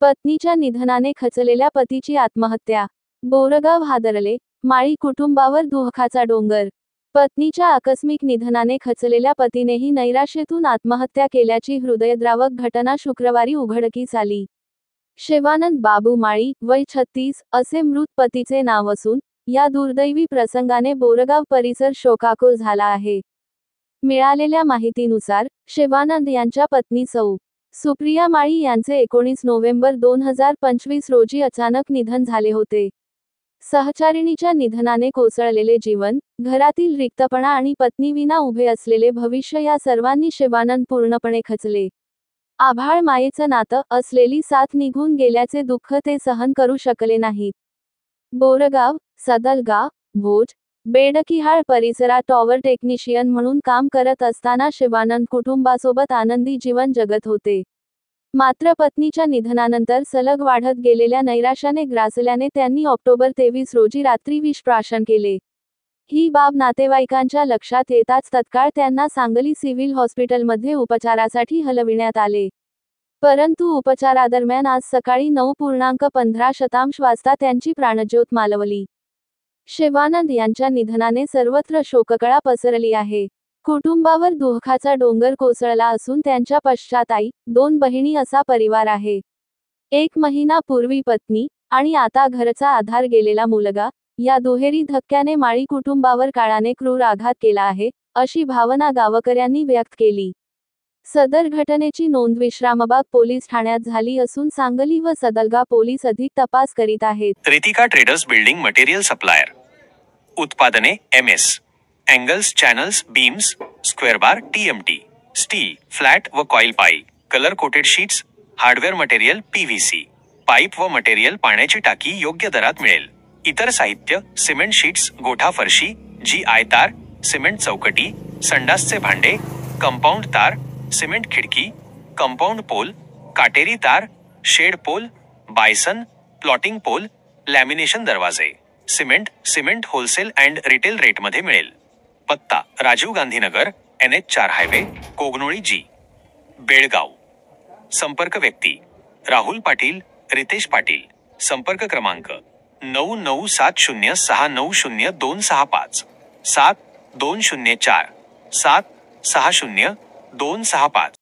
पत्नीच्या निधनाने खचलेल्या पतीची आत्महत्या. बोरगाव हादरले, माळी कुटुंबावर दुःखाचा डोंगर. पत्नीच्या आकस्मिक निधनाने खचलेल्या पतीनेही नैराश्यातून आत्महत्या केल्याची हृदयद्रावक घटना शुक्रवारी उघडकीस आली. शिवानंद बाबू माळी, वय 36, असे मृत पतीचे नाव असून, या दुर्दैवी प्रसंगाने बोरगाव परिसर शोकाकुल झाला आहे. मिळालेल्या माहितीनुसार, शिवानंद यांच्या पत्नी सौ. सुप्रिया माळी यांचे 19 नोव्हेंबर 2025 रोजी अचानक निधन झाले होते. सहचारिणीच्या निधनाने कोसळलेले जीवन, घरातील रिक्तपणा आणि पत्नीविना उभे असलेले भविष्य या सर्वांनी शिवानंद पूर्णपणे खचले. आभाळ मायेचं नातं असलेली साथ निघून गेल्याचे दुःख ते सहन करू शकले नाहीत. बोरगाव, सदलगा, भोज, बेडकिहाळ परिसरात टॉवर टेक्निशियन म्हणून काम करत असताना शिवानंद कुटुंबासोबत आनंदी जीवन जगत होते. मात्र पत्नीच्या निधनानंतर सलग वाढत गेलेल्या नैराश्याने ग्रासल्याने त्यांनी ऑक्टोबर 23 रोजी रात्री विषप्राशन केले. ही बाब नातेवाईकांच्या लक्षात येताच तत्काळ त्यांना सांगली सिव्हिल हॉस्पिटलमध्ये उपचारासाठी हलविण्यात आले. परंतु उपचारादरम्यान आज सकाळी 9.15 वाजता त्यांची प्राणज्योत मालवली. शिवानंद यांच्या निधनाने सर्वत्र शोककळा पसरली आहे. कुटुंबावर दुःखाचा डोंगर कोसळला असून त्यांच्या पश्चात आई, 2 बहिणी असा परिवार आहे. 1 महिना पूर्वी पत्नी, आणि आता घरचा आधार गेलेला मुलगा, या दुहेरी धक्क्याने माळी कुटुंबावर काळाने क्रूर आघात केला आहे, अशी भावना गावकऱ्यांनी व्यक्त केली. सदर घटनेची नोंद विश्रामबाग पोलीस ठाण्यात झाली असून सांगली व सदलगा पोलीस अधिक तपास करीत आहेत. Ritika traders building material supplier. उत्पादने MS, angles, channels, beams, square bar, TMT, steel, flat व coil pipe, colour coated sheets, hardware material PVC, pipe व मटेरियल, पाण्याची टाकी योग्य दरात मिळेल. इतर साहित्य, सिमेंट शीट्स, गोठा फरशी, GI तार, सिमेंट चौकटी, संडासचे भांडे, कंपाऊंड तार, सिमेंट खिडकी, कंपाऊंड पोल, काटेरी तार, shed pole, bison, plotting pole, lamination दरवाजे, सिमेंट होलसेल अँड रिटेल रेटमध्ये मिळेल. पत्ता: Rajiv Gandhi Nagar, NH4 highway, Kognoli G, Belgaum. संपर्क व्यक्ती: राहुल पाटील, रितेश पाटील. संपर्क क्रमांक: 9970690265 7204 760265.